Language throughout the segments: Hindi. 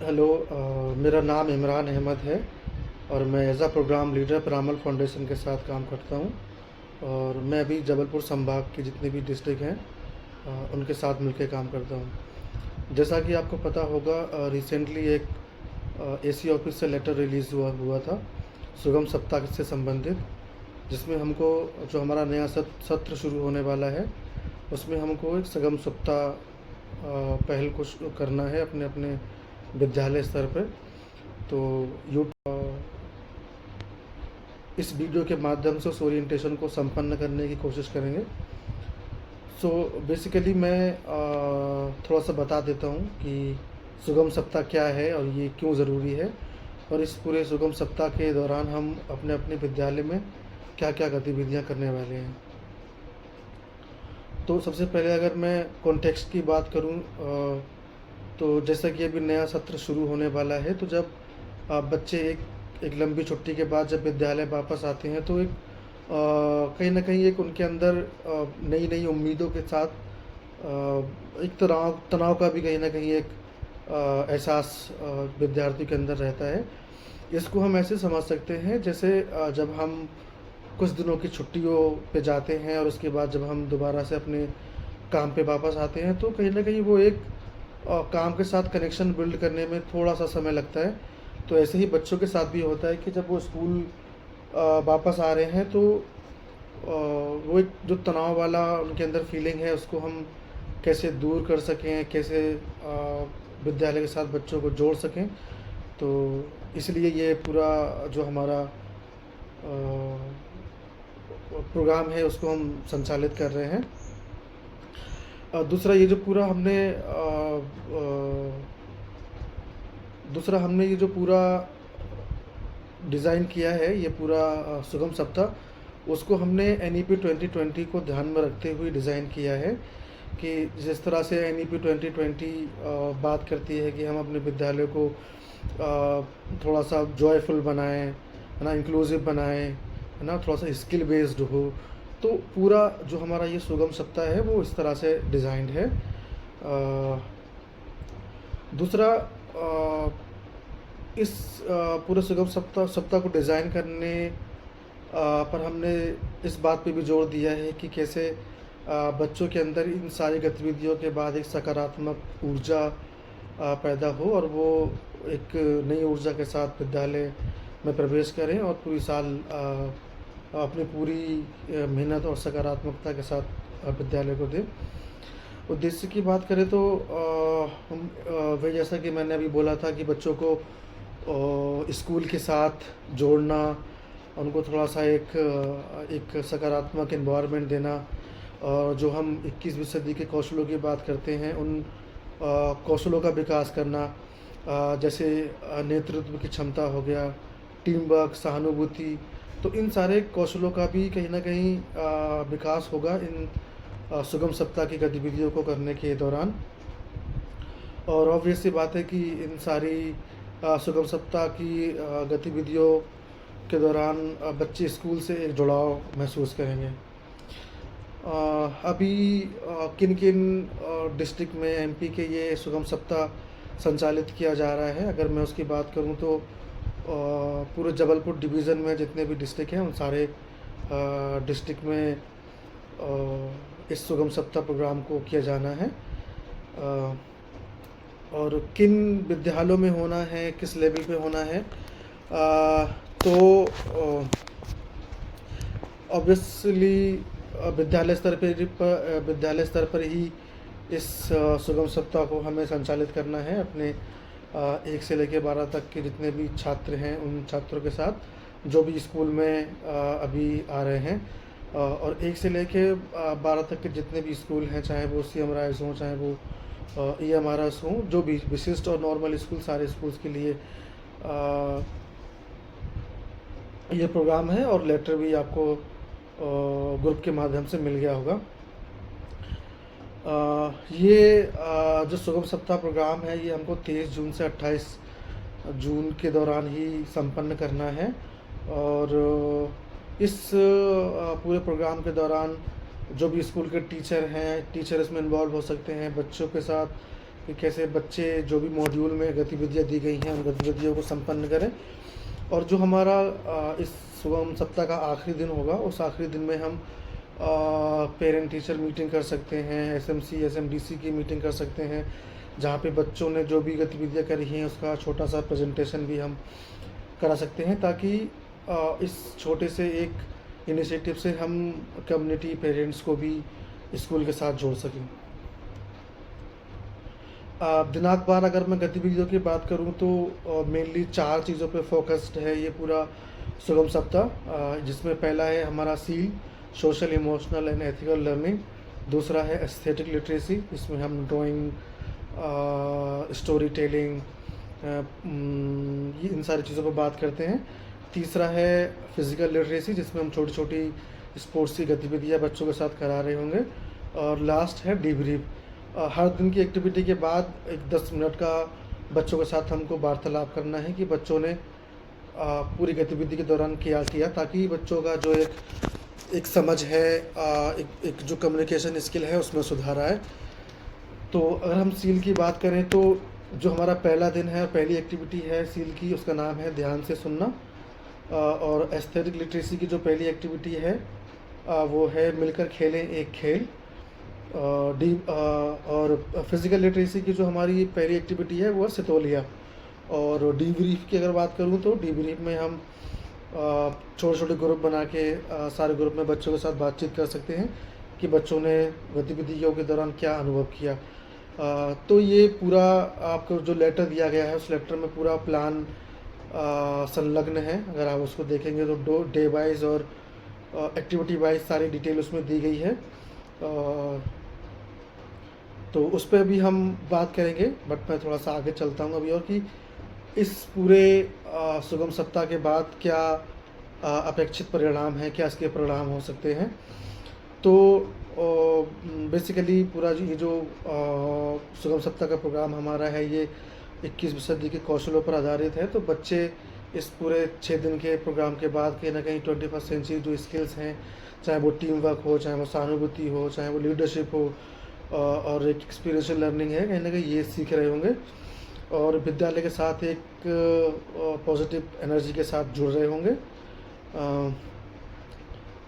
हेलो। मेरा नाम इमरान अहमद है और मैं एज़ प्रोग्राम लीडर परामल फाउंडेशन के साथ काम करता हूँ। और मैं अभी जबलपुर संभाग के जितने भी डिस्ट्रिक्ट हैं उनके साथ मिलकर काम करता हूँ। जैसा कि आपको पता होगा, रिसेंटली एक एसी ऑफिस से लेटर रिलीज़ हुआ था सुगम सप्ताह से संबंधित, जिसमें हमको जो हमारा नया सत्र शुरू होने वाला है उसमें हमको एक सुगम सप्ताह पहल को करना है अपने अपने विद्यालय स्तर पर। तो यू इस वीडियो के माध्यम से उस ओरिएंटेशन को संपन्न करने की कोशिश करेंगे। सो बेसिकली मैं थोड़ा सा बता देता हूँ कि सुगम सप्ताह क्या है और ये क्यों ज़रूरी है, और इस पूरे सुगम सप्ताह के दौरान हम अपने अपने विद्यालय में क्या क्या गतिविधियाँ करने वाले हैं। तो सबसे पहले अगर मैं कॉन्टेक्स्ट की बात करूँ, तो जैसा कि अभी नया सत्र शुरू होने वाला है, तो जब बच्चे एक लंबी छुट्टी के बाद जब विद्यालय वापस आते हैं तो एक कहीं ना कहीं एक उनके अंदर नई नई उम्मीदों के साथ एक तनाव का भी कहीं ना कहीं एक एहसास विद्यार्थी के अंदर रहता है। इसको हम ऐसे समझ सकते हैं जैसे जब हम कुछ दिनों की छुट्टियों पे जाते हैं और उसके बाद जब हम दोबारा से अपने काम पे वापस आते हैं तो कहीं ना कहीं वो एक काम के साथ कनेक्शन बिल्ड करने में थोड़ा सा समय लगता है। तो ऐसे ही बच्चों के साथ भी होता है कि जब वो स्कूल वापस आ रहे हैं तो वो एक जो तनाव वाला उनके अंदर फीलिंग है उसको हम कैसे दूर कर सकें, कैसे विद्यालय के साथ बच्चों को जोड़ सकें। तो इसलिए ये पूरा जो हमारा प्रोग्राम है उसको हम संचालित कर रहे हैं। दूसरा ये जो पूरा हमने दूसरा हमने ये जो पूरा डिज़ाइन किया है, ये पूरा सुगम सप्ताह, उसको हमने NEP 2020 को ध्यान में रखते हुए डिज़ाइन किया है कि जिस तरह से NEP 2020 बात करती है कि हम अपने विद्यालय को थोड़ा सा जॉयफुल बनाएं, है ना, इंक्लूसिव बनाएं, है ना, थोड़ा सा स्किल बेस्ड हो। तो पूरा जो हमारा ये सुगम सप्ताह है वो इस तरह से डिज़ाइंड है। दूसरा, इस पूरे सुगम सप्ताह को डिज़ाइन करने पर हमने इस बात पे भी जोर दिया है कि कैसे बच्चों के अंदर इन सारी गतिविधियों के बाद एक सकारात्मक ऊर्जा पैदा हो और वो एक नई ऊर्जा के साथ विद्यालय में प्रवेश करें और पूरी साल अपनी पूरी मेहनत और सकारात्मकता के साथ विद्यालय को दें। उद्देश्य की बात करें तो हम वही जैसा कि मैंने अभी बोला था कि बच्चों को स्कूल के साथ जोड़ना, उनको थोड़ा सा एक सकारात्मक एनवायरनमेंट देना, और जो हम 21वीं सदी के कौशलों की बात करते हैं उन कौशलों का विकास करना, जैसे नेतृत्व की क्षमता हो गया, टीम वर्क, सहानुभूति। तो इन सारे कौशलों का भी कहीं ना कहीं विकास होगा इन सुगम सप्ताह की गतिविधियों को करने के दौरान। और ऑब्वियस सी बात है कि इन सारी सुगम सप्ताह की गतिविधियों के दौरान बच्चे स्कूल से एक जुड़ाव महसूस करेंगे। अभी किन किन डिस्ट्रिक्ट में MP के ये सुगम सप्ताह संचालित किया जा रहा है, अगर मैं उसकी बात करूं तो पूरे जबलपुर डिवीज़न में जितने भी डिस्ट्रिक्ट हैं उन सारे डिस्ट्रिक्ट में इस सुगम सप्ताह प्रोग्राम को किया जाना है। और किन विद्यालयों में होना है, किस लेवल पे होना है, तो ऑब्वियसली विद्यालय स्तर पर ही इस सुगम सप्ताह को हमें संचालित करना है अपने 1 से लेकर 12 तक के जितने भी छात्र हैं उन छात्रों के साथ जो भी स्कूल में अभी आ रहे हैं। और 1 से लेकर 12 तक के जितने भी स्कूल हैं, चाहे वो CMRIs हों, चाहे वो EMRS हों, जो भी विशिष्ट और नॉर्मल स्कूल, सारे स्कूल्स के लिए ये प्रोग्राम है। और लेटर भी आपको ग्रुप के माध्यम से मिल गया होगा। ये जो सुगम सप्ताह प्रोग्राम है ये हमको 23 जून से 28 जून के दौरान ही संपन्न करना है। और इस पूरे प्रोग्राम के दौरान जो भी स्कूल के टीचर हैं, टीचर इसमें इन्वॉल्व हो सकते हैं, बच्चों के साथ कि कैसे बच्चे जो भी मॉड्यूल में गतिविधियाँ दी गई हैं उन गतिविधियों को संपन्न करें। और जो हमारा इस सुगम सप्ताह का आखिरी दिन होगा, उस आखिरी दिन में हम पेरेंट टीचर मीटिंग कर सकते हैं, एसएमसी एसएमडीसी की मीटिंग कर सकते हैं, जहाँ पे बच्चों ने जो भी गतिविधियाँ करी हैं उसका छोटा सा प्रेजेंटेशन भी हम करा सकते हैं, ताकि इस छोटे से एक इनिशिएटिव से हम कम्युनिटी पेरेंट्स को भी स्कूल के साथ जोड़ सकें। दिनांक 12 अगर मैं गतिविधियों की बात करूं तो मेनली 4 चीज़ों पे फोकस्ड है ये पूरा सुगम सप्ताह, जिसमें पहला है हमारा seal, social emotional and ethical learning. दूसरा है एस्थेटिक लिटरेसी, जिसमें हम ड्राइंग, स्टोरी टेलिंग, ये इन सारी चीज़ों पर बात करते हैं। तीसरा है फिज़िकल लिटरेसी, जिसमें हम छोटी छोटी स्पोर्ट्स की गतिविधियाँ बच्चों के साथ करा रहे होंगे। और लास्ट है डीब्रीफ, हर दिन की एक्टिविटी के बाद एक 10 मिनट का बच्चों के साथ हमको वार्तालाप करना है कि बच्चों ने पूरी गतिविधि के दौरान क्या किया, ताकि बच्चों का जो एक समझ है, एक जो कम्युनिकेशन स्किल है उसमें सुधार आए। तो अगर हम सील की बात करें तो जो हमारा पहला दिन है और पहली एक्टिविटी है सील की, उसका नाम है ध्यान से सुनना। और एस्थेटिक लिटरेसी की जो पहली एक्टिविटी है वो है मिलकर खेलें एक खेल। और फिज़िकल लिटरेसी की जो हमारी पहली एक्टिविटी है वो है सितोलिया। और डीब्रीफ की अगर बात करूँ तो डीब्रीफ में हम छोटे छोटे ग्रुप बना के सारे ग्रुप में बच्चों के साथ बातचीत कर सकते हैं कि बच्चों ने गतिविधियों के दौरान क्या अनुभव किया। तो ये पूरा आपको जो लेटर दिया गया है उस लेटर में पूरा प्लान संलग्न है। अगर आप उसको देखेंगे तो डे वाइज और एक्टिविटी वाइज सारी डिटेल उसमें दी गई है। तो उस पर भी हम बात करेंगे, बट मैं थोड़ा सा आगे चलता हूँ अभी, और कि इस पूरे सुगम सप्ताह के बाद क्या अपेक्षित परिणाम है, क्या इसके परिणाम हो सकते हैं। तो बेसिकली पूरा ये जो सुगम सप्ताह का प्रोग्राम हमारा है ये 21वीं सदी के कौशलों पर आधारित है। तो बच्चे इस पूरे 6 दिन के प्रोग्राम के बाद कहीं ना कहीं 21st सेंचुरी जो स्किल्स हैं, चाहे वो टीम वर्क हो, चाहे वो सहानुभूति हो, चाहे वो लीडरशिप हो, और एक एक्सपीरियंशियल लर्निंग है, कहीं ना कहीं ये सीख रहे होंगे और विद्यालय के साथ एक पॉजिटिव एनर्जी के साथ जुड़ रहे होंगे।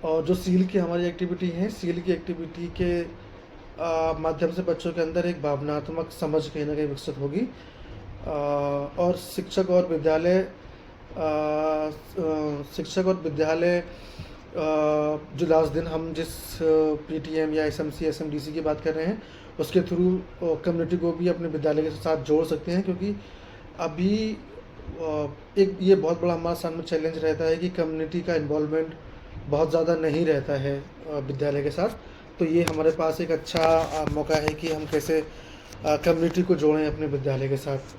और जो सील की हमारी एक्टिविटी है, सील की एक्टिविटी के माध्यम से बच्चों के अंदर एक भावनात्मक समझ कहीं ना कहीं विकसित होगी। और शिक्षक और विद्यालय जो लास्ट दिन हम जिस पीटीएम या एसएमसी एसएमडीसी की बात कर रहे हैं उसके थ्रू कम्युनिटी को भी अपने विद्यालय के साथ जोड़ सकते हैं, क्योंकि अभी एक ये बहुत बड़ा हमारे सामने चैलेंज रहता है कि कम्युनिटी का इन्वॉल्वमेंट बहुत ज़्यादा नहीं रहता है विद्यालय के साथ। तो ये हमारे पास एक अच्छा मौका है कि हम कैसे कम्युनिटी को जोड़ें अपने विद्यालय के साथ।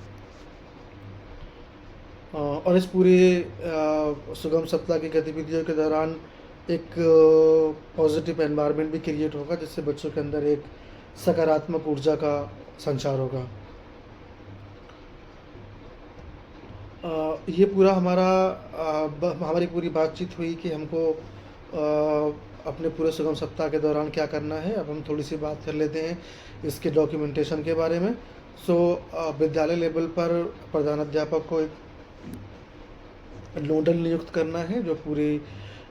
और इस पूरे सुगम सप्ताह की गतिविधियों के दौरान एक पॉजिटिव एनवायरनमेंट भी क्रिएट होगा, जिससे बच्चों के अंदर एक सकारात्मक ऊर्जा का संचार होगा। ये पूरा हमारी पूरी बातचीत हुई कि हमको अपने पूरे सुगम सप्ताह के दौरान क्या करना है। अब हम थोड़ी सी बात कर लेते हैं इसके डॉक्यूमेंटेशन के बारे में। विद्यालय लेवल पर प्रधानाध्यापक को एक नोडल नियुक्त करना है जो पूरी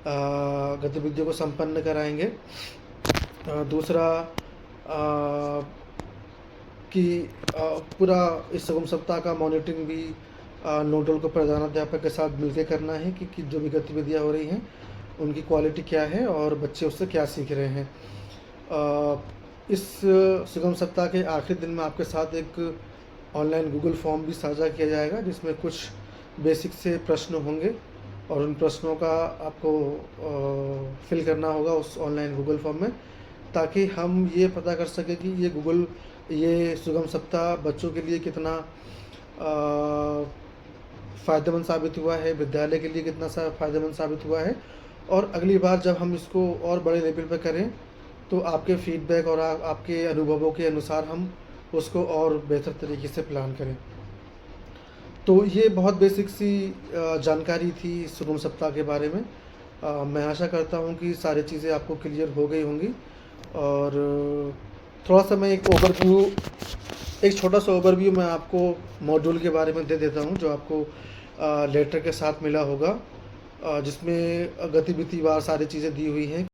गतिविधियों को संपन्न कराएंगे। दूसरा कि पूरा इस सुगम सप्ताह का मॉनिटरिंग भी नोडल को प्रधानाध्यापक के साथ मिलकर करना है कि जो भी गतिविधियाँ हो रही हैं उनकी क्वालिटी क्या है और बच्चे उससे क्या सीख रहे हैं। इस सुगम सप्ताह के आखिरी दिन में आपके साथ एक ऑनलाइन गूगल फॉर्म भी साझा किया जाएगा, जिसमें कुछ बेसिक से प्रश्न होंगे और उन प्रश्नों का आपको फिल करना होगा उस ऑनलाइन गूगल फॉर्म में, ताकि हम ये पता कर सकें कि ये सुगम सप्ताह बच्चों के लिए कितना फ़ायदेमंद साबित हुआ है, विद्यालय के लिए कितना फ़ायदेमंद साबित हुआ है। और अगली बार जब हम इसको और बड़े लेवल पर करें तो आपके फीडबैक और आपके अनुभवों के अनुसार हम उसको और बेहतर तरीके से प्लान करें। तो ये बहुत बेसिक सी जानकारी थी सुगम सप्ताह के बारे में। मैं आशा करता हूँ कि सारी चीज़ें आपको क्लियर हो गई होंगी। और थोड़ा सा मैं एक ओवरव्यू एक छोटा-सा ओवरव्यू मैं आपको मॉड्यूल के बारे में दे देता हूँ, जो आपको लेटर के साथ मिला होगा, जिसमें गतिविधिवार सारी चीज़ें दी हुई हैं।